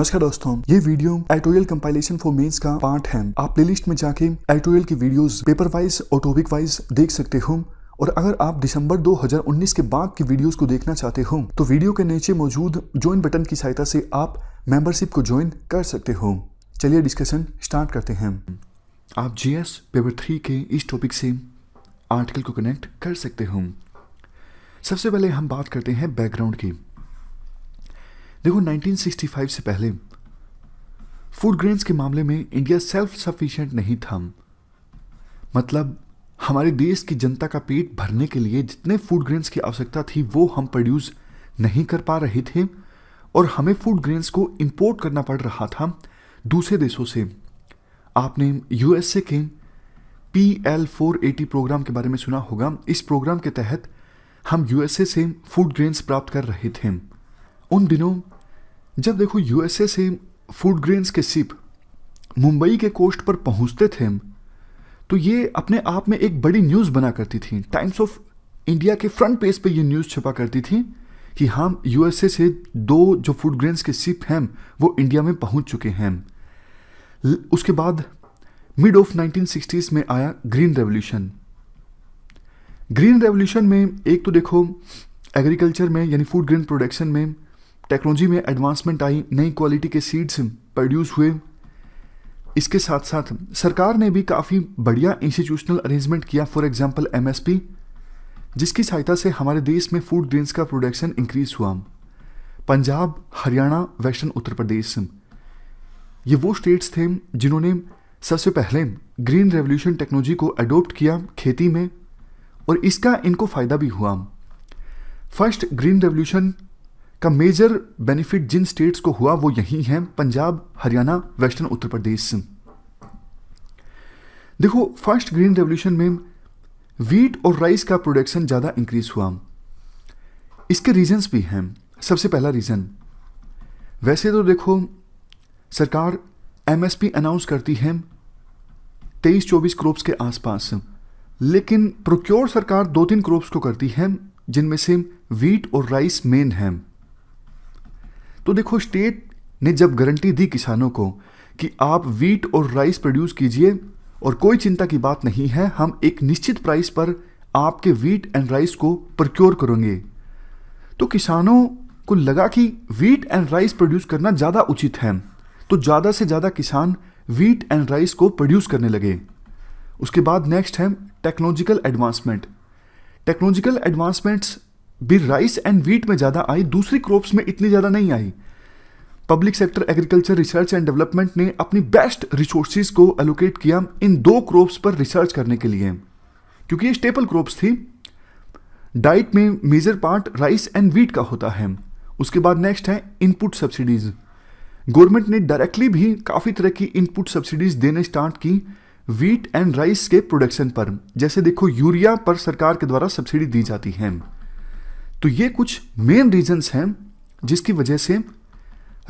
नमस्कार दोस्तों, ये video editorial compilation for mains का पार्ट है। आप प्लेलिस्ट में जाके एडिटोरियल की वीडियोस पेपर वाइज और टॉपिक वाइज देख सकते हो। और अगर आप दिसंबर 2019 के बाद की वीडियोस को देखना चाहते हो तो वीडियो के नीचे मौजूद ज्वाइन बटन की सहायता से आप मेंबरशिप को ज्वाइन कर सकते हो। चलिए डिस्कशन स्टार्ट करते हैं। आप जीएस पेपर 3 के इस टॉपिक से आर्टिकल को कनेक्ट कर सकते हो। सबसे पहले हम बात करते हैं बैकग्राउंड की। देखो, 1965 से पहले फूड ग्रेन्स के मामले में इंडिया सेल्फ सफिशिएंट नहीं था। मतलब हमारे देश की जनता का पेट भरने के लिए जितने फूड ग्रेन्स की आवश्यकता थी वो हम प्रोड्यूस नहीं कर पा रहे थे और हमें फूड ग्रेन्स को इंपोर्ट करना पड़ रहा था दूसरे देशों से। आपने यूएसए के PL480 प्रोग्राम के बारे में सुना होगा। इस प्रोग्राम के तहत हम यूएसए से फूड ग्रेन्स प्राप्त कर रहे थे। उन दिनों जब देखो यूएसए से फूड ग्रेन्स के शिप मुंबई के कोस्ट पर पहुंचते थे तो ये अपने आप में एक बड़ी न्यूज़ बना करती थी। टाइम्स ऑफ इंडिया के फ्रंट पेज पे ये न्यूज़ छपा करती थी कि हम यूएसए से 2 जो फूड ग्रेन्स के शिप हैं वो इंडिया में पहुंच चुके हैं। उसके बाद मिड ऑफ 1960s में आया ग्रीन रेवोल्यूशन। ग्रीन रेवोल्यूशन में एक तो देखो एग्रीकल्चर में यानी फूड ग्रेन प्रोडक्शन में टेक्नोलॉजी में एडवांसमेंट आई, नई क्वालिटी के सीड्स प्रोड्यूस हुए। इसके साथ साथ सरकार ने भी काफ़ी बढ़िया इंस्टीट्यूशनल अरेंजमेंट किया, फॉर एग्जांपल MSP, जिसकी सहायता से हमारे देश में फूड ग्रेन्स का प्रोडक्शन इंक्रीज हुआ। पंजाब, हरियाणा, वेस्टर्न उत्तर प्रदेश ये वो स्टेट्स थे जिन्होंने सबसे पहले ग्रीन रेवोल्यूशन टेक्नोलॉजी को अडोप्ट किया खेती में और इसका इनको फ़ायदा भी हुआ। फर्स्ट ग्रीन रेवोल्यूशन का मेजर बेनिफिट जिन स्टेट्स को हुआ वो यही हैं, पंजाब, हरियाणा, वेस्टर्न उत्तर प्रदेश। देखो, फर्स्ट ग्रीन रेवोल्यूशन में वीट और राइस का प्रोडक्शन ज़्यादा इंक्रीज हुआ। इसके रीजंस भी हैं। सबसे पहला रीज़न, वैसे तो देखो सरकार MSP अनाउंस करती है 23-24 क्रॉप्स के आसपास, लेकिन प्रोक्योर सरकार 2-3 क्रॉप्स को करती है जिनमें से वीट और राइस मेन हैं। तो देखो, स्टेट ने जब गारंटी दी किसानों को कि आप वीट और राइस प्रोड्यूस कीजिए और कोई चिंता की बात नहीं है, हम एक निश्चित प्राइस पर आपके वीट एंड राइस को प्रोक्योर करेंगे, तो किसानों को लगा कि वीट एंड राइस प्रोड्यूस करना ज़्यादा उचित है। तो ज़्यादा से ज़्यादा किसान वीट एंड राइस को प्रोड्यूस करने लगे। उसके बाद नेक्स्ट है टेक्नोलॉजिकल एडवांसमेंट। टेक्नोलॉजिकल एडवांसमेंट्स भी राइस एंड वीट में ज़्यादा आई, दूसरी क्रॉप्स में इतनी ज़्यादा नहीं आई। Public sector agriculture research and development ने अपनी बेस्ट रिसोर्सेज को एलोकेट किया इन 2 क्रॉप्स पर रिसर्च करने के लिए, क्योंकि ये स्टेपल क्रॉप्स थी। डाइट में major part rice and wheat का होता है। उसके बाद नेक्स्ट है इनपुट सब्सिडीज। गवर्नमेंट ने डायरेक्टली भी काफ़ी तरह की इनपुट सब्सिडीज देने स्टार्ट की वीट एंड राइस के प्रोडक्शन पर। जैसे देखो, यूरिया पर सरकार के द्वारा सब्सिडी दी जाती है। तो ये कुछ मेन रीजंस हैं जिसकी वजह से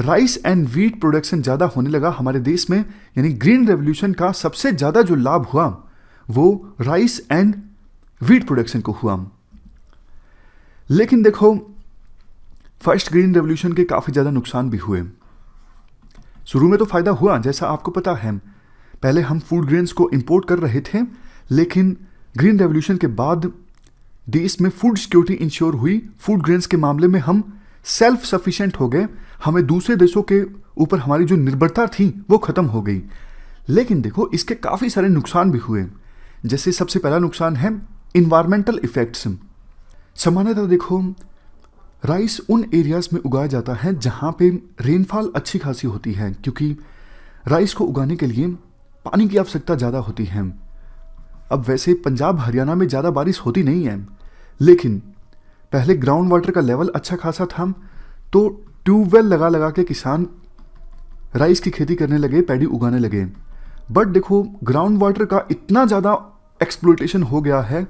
राइस एंड वीट प्रोडक्शन ज़्यादा होने लगा हमारे देश में। यानी ग्रीन रेवोल्यूशन का सबसे ज़्यादा जो लाभ हुआ वो राइस एंड वीट प्रोडक्शन को हुआ। लेकिन देखो, फर्स्ट ग्रीन रेवोल्यूशन के काफ़ी ज़्यादा नुकसान भी हुए। शुरू में तो फ़ायदा हुआ, जैसा आपको पता है, पहले हम फूड ग्रेन्स को इंपोर्ट कर रहे थे, लेकिन ग्रीन रेवोल्यूशन के बाद देश में फूड सिक्योरिटी इंश्योर हुई। फूड ग्रेन्स के मामले में हम सेल्फ सफिशिएंट हो गए। हमें दूसरे देशों के ऊपर हमारी जो निर्भरता थी वो ख़त्म हो गई। लेकिन देखो, इसके काफ़ी सारे नुकसान भी हुए। जैसे सबसे पहला नुकसान है इन्वायरमेंटल इफेक्ट्स। सामान्यतः देखो, राइस उन एरियाज में उगाया जाता है जहाँ पे रेनफॉल अच्छी खासी होती है, क्योंकि राइस को उगाने के लिए पानी की आवश्यकता ज़्यादा होती है। अब वैसे पंजाब हरियाणा में ज़्यादा बारिश होती नहीं है, लेकिन पहले ग्राउंड वाटर का लेवल अच्छा खासा था, तो ट्यूबवेल लगा लगा के किसान राइस की खेती करने लगे, पैडी उगाने लगे। बट देखो, ग्राउंड वाटर का इतना ज़्यादा एक्सप्लॉयटेशन हो गया है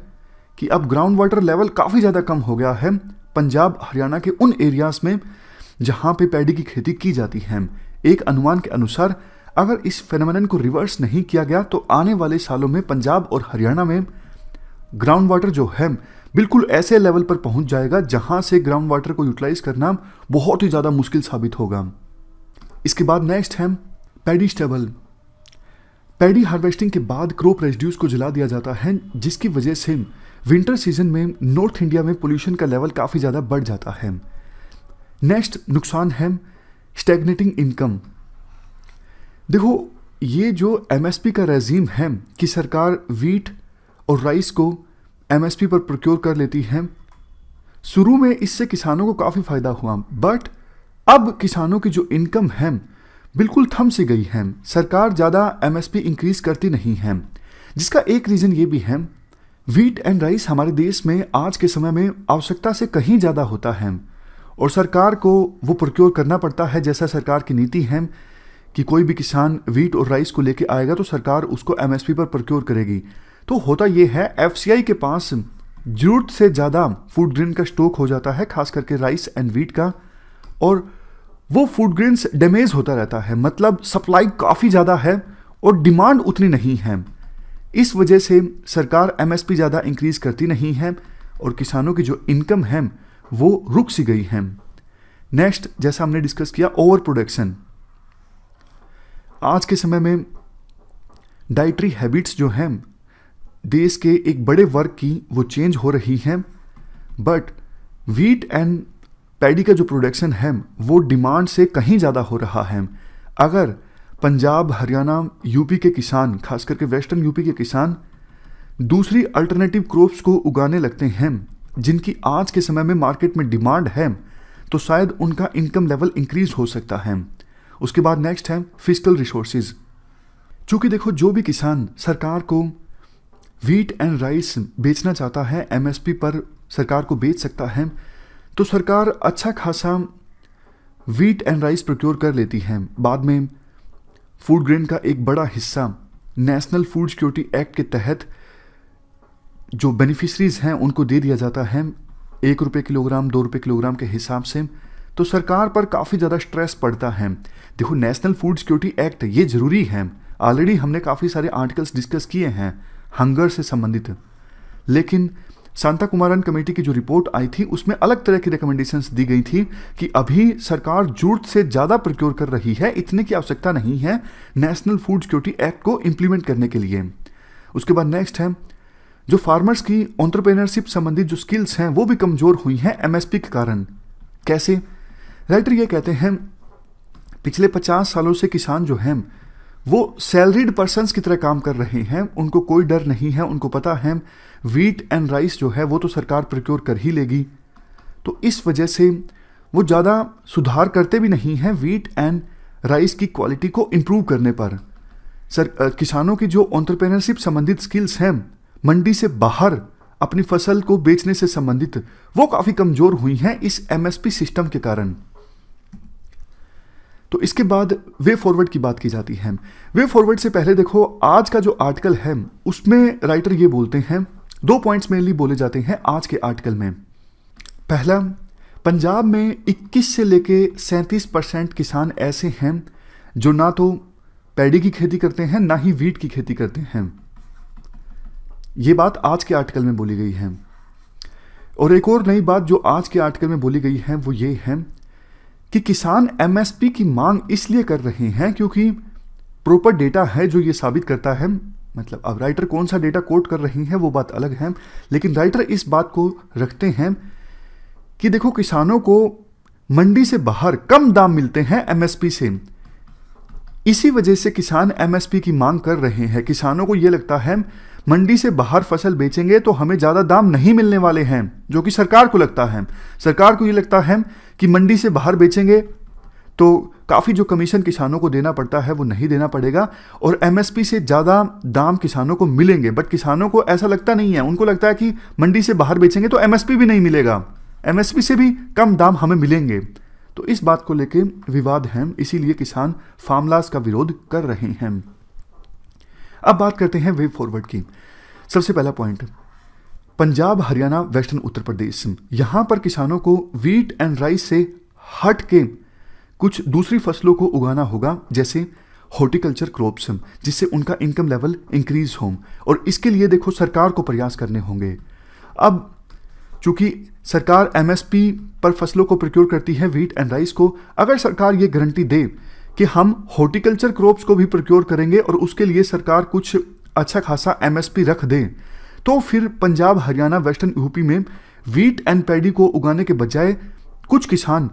कि अब ग्राउंड वाटर लेवल काफ़ी ज़्यादा कम हो गया है पंजाब हरियाणा के उन एरियाज़ में जहाँ पे पैडी की खेती की जाती है। एक अनुमान के अनुसार अगर इस फेनोमेनन को रिवर्स नहीं किया गया तो आने वाले सालों में पंजाब और हरियाणा में ग्राउंड वाटर जो है बिल्कुल ऐसे लेवल पर पहुंच जाएगा जहां से ग्राउंड वाटर को यूटिलाइज करना बहुत ही ज़्यादा मुश्किल साबित होगा। इसके बाद नेक्स्ट है पैडी स्टेबल। पैडी हार्वेस्टिंग के बाद क्रॉप रेजिड्यूज को जला दिया जाता है, जिसकी वजह से विंटर सीजन में नॉर्थ इंडिया में पोल्यूशन का लेवल काफ़ी ज़्यादा बढ़ जाता है। नेक्स्ट नुकसान है स्टैग्नेटिंग इनकम। देखो, ये जो एमएसपी का रेजीम है कि सरकार वीट और राइस को एमएसपी पर प्रोक्योर कर लेती है, शुरू में इससे किसानों को काफ़ी फ़ायदा हुआ, बट अब किसानों की जो इनकम है बिल्कुल थम सी गई है। सरकार ज़्यादा एमएसपी इंक्रीज करती नहीं है, जिसका एक रीज़न ये भी है, वीट एंड राइस हमारे देश में आज के समय में आवश्यकता से कहीं ज़्यादा होता है और सरकार को वो प्रोक्योर करना पड़ता है। जैसा सरकार की नीति है कि कोई भी किसान वीट और राइस को लेके आएगा तो सरकार उसको एमएसपी पर प्रोक्योर करेगी। तो होता ये है, एफसीआई के पास जरूरत से ज़्यादा फूड ग्रेन का स्टॉक हो जाता है, खास करके राइस एंड वीट का, और वो फूड ग्रेन्स डैमेज होता रहता है। मतलब सप्लाई काफ़ी ज़्यादा है और डिमांड उतनी नहीं है। इस वजह से सरकार एमएसपी ज़्यादा इंक्रीज करती नहीं है और किसानों की जो इनकम है वो रुक सी गई है। नेक्स्ट, जैसा हमने डिस्कस किया, ओवर प्रोडक्शन। आज के समय में डाइटरी हैबिट्स जो हैं देश के एक बड़े वर्ग की वो चेंज हो रही हैं, बट वीट एंड पैडी का जो प्रोडक्शन है वो डिमांड से कहीं ज़्यादा हो रहा है। अगर पंजाब, हरियाणा, यूपी के किसान, खास करके वेस्टर्न यूपी के किसान दूसरी अल्टरनेटिव क्रॉप्स को उगाने लगते हैं जिनकी आज के समय में मार्केट में डिमांड है, तो शायद उनका इनकम लेवल इंक्रीज हो सकता है। उसके बाद नेक्स्ट है फिजिकल रिसोर्सेज। चूँकि देखो, जो भी किसान सरकार को वीट एंड राइस बेचना चाहता है, एमएसपी पर सरकार को बेच सकता है, तो सरकार अच्छा खासा वीट एंड राइस प्रोक्योर कर लेती है। बाद में फूड ग्रेन का एक बड़ा हिस्सा नेशनल फूड सिक्योरिटी एक्ट के तहत जो बेनिफिशरीज हैं उनको दे दिया जाता है, 1 रुपये किलोग्राम, 2 रुपये किलोग्राम के हिसाब से। तो सरकार पर काफ़ी ज़्यादा स्ट्रेस पड़ता है। देखो, नेशनल फूड सिक्योरिटी एक्ट ये ज़रूरी है, ऑलरेडी हमने काफ़ी सारे आर्टिकल्स डिस्कस किए हैं हंगर से संबंधित, लेकिन शांता कुमारन कमेटी की जो रिपोर्ट आई थी उसमें अलग तरह की रिकमेंडेशंस दी गई थी कि अभी सरकार जरूरत से ज़्यादा प्रोक्योर कर रही है, इतने की आवश्यकता नहीं है नेशनल फूड सिक्योरिटी एक्ट को इम्प्लीमेंट करने के लिए। उसके बाद नेक्स्ट है, जो फार्मर्स की एंटरप्रेन्योरशिप संबंधित जो स्किल्स हैं वो भी कमज़ोर हुई हैं एमएसपी के कारण। कैसे? राइटर ये कहते हैं, पिछले 50 सालों से किसान जो हैं वो सैलरीड पर्सन्स की तरह काम कर रहे हैं, उनको कोई डर नहीं है, उनको पता है वीट एंड राइस जो है वो तो सरकार प्रोक्योर कर ही लेगी। तो इस वजह से वो ज़्यादा सुधार करते भी नहीं हैं वीट एंड राइस की क्वालिटी को इम्प्रूव करने पर। किसानों की जो एंटरप्रेन्योरशिप संबंधित स्किल्स हैं, मंडी से बाहर अपनी फसल को बेचने से संबंधित, वो काफ़ी कमज़ोर हुई हैं इस एमएसपी सिस्टम के कारण। तो इसके बाद वे फॉरवर्ड की बात की जाती है। वे फॉरवर्ड से पहले देखो, आज का जो आर्टिकल है उसमें राइटर ये बोलते हैं, 2 पॉइंट्स मेनली बोले जाते हैं आज के आर्टिकल में। पहला, पंजाब में 21 से लेके 37% किसान ऐसे हैं जो ना तो पैडी की खेती करते हैं ना ही वीट की खेती करते हैं। ये बात आज के आर्टिकल में बोली गई है। और एक और नई बात जो आज के आर्टिकल में बोली गई है वो ये है कि किसान एमएसपी की मांग इसलिए कर रहे हैं क्योंकि प्रॉपर डेटा है जो ये साबित करता है। मतलब अब राइटर कौन सा डेटा कोट कर रही हैं वो बात अलग है, लेकिन राइटर इस बात को रखते हैं कि देखो, किसानों को मंडी से बाहर कम दाम मिलते हैं एमएसपी से, इसी वजह से किसान एमएसपी की मांग कर रहे हैं। किसानों को ये लगता है मंडी से बाहर फसल बेचेंगे तो हमें ज़्यादा दाम नहीं मिलने वाले हैं, जो कि सरकार को लगता है। सरकार को ये लगता है कि मंडी से बाहर बेचेंगे तो काफ़ी जो कमीशन किसानों को देना पड़ता है वो नहीं देना पड़ेगा और एमएसपी से ज़्यादा दाम किसानों को मिलेंगे। बट किसानों को ऐसा लगता नहीं है, उनको लगता है कि मंडी से बाहर बेचेंगे तो एमएसपी भी नहीं मिलेगा, एमएसपी से भी कम दाम हमें मिलेंगे। तो इस बात को लेके विवाद है, इसीलिए किसान फार्म लॉस का विरोध कर रहे हैं। अब बात करते हैं वे फॉरवर्ड की। सबसे पहला पॉइंट, पंजाब, हरियाणा, वेस्टर्न उत्तर प्रदेश, यहाँ पर किसानों को वीट एंड राइस से हट के कुछ दूसरी फसलों को उगाना होगा, जैसे हॉर्टिकल्चर क्रॉप्स, जिससे उनका इनकम लेवल इंक्रीज हो। और इसके लिए देखो सरकार को प्रयास करने होंगे। अब चूंकि सरकार एमएसपी पर फसलों को प्रोक्योर करती है वीट एंड राइस को, अगर सरकार ये गारंटी दे कि हम हॉर्टिकल्चर क्रॉप्स को भी प्रोक्योर करेंगे और उसके लिए सरकार कुछ अच्छा खासा एमएसपी रख दे, तो फिर पंजाब, हरियाणा, वेस्टर्न यूपी में वीट एंड पैडी को उगाने के बजाय कुछ किसान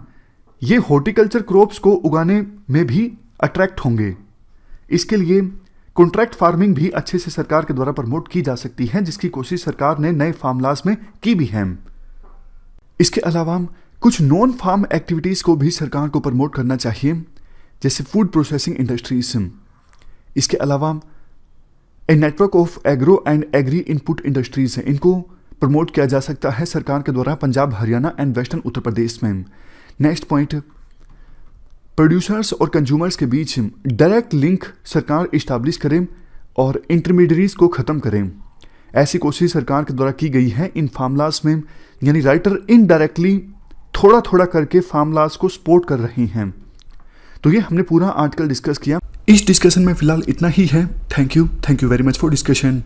ये हॉर्टिकल्चर क्रॉप्स को उगाने में भी अट्रैक्ट होंगे। इसके लिए कॉन्ट्रैक्ट फार्मिंग भी अच्छे से सरकार के द्वारा प्रमोट की जा सकती है, जिसकी कोशिश सरकार ने नए फार्म लॉज में की भी है। इसके अलावा कुछ नॉन फार्म एक्टिविटीज़ को भी सरकार को प्रमोट करना चाहिए, जैसे फूड प्रोसेसिंग इंडस्ट्रीज। इसके अलावा a network of agro and agri input industries है, इनको प्रमोट किया जा सकता है सरकार के द्वारा पंजाब, हरियाणा एंड वेस्टर्न उत्तर प्रदेश में। नेक्स्ट पॉइंट, प्रोड्यूसर्स और कंज्यूमर्स के बीच डायरेक्ट लिंक सरकार इस्टेब्लिश करें और इंटरमीडियरीज को ख़त्म करें। ऐसी कोशिश सरकार के द्वारा की गई है इन फार्म लॉज में, यानी राइटर इनडायरेक्टली थोड़ा थोड़ा करके फार्म लॉज को सपोर्ट कर रही हैं। तो ये हमने पूरा आर्टिकल डिस्कस किया। इस डिस्कशन में फिलहाल इतना ही है। Thank you very much for discussion.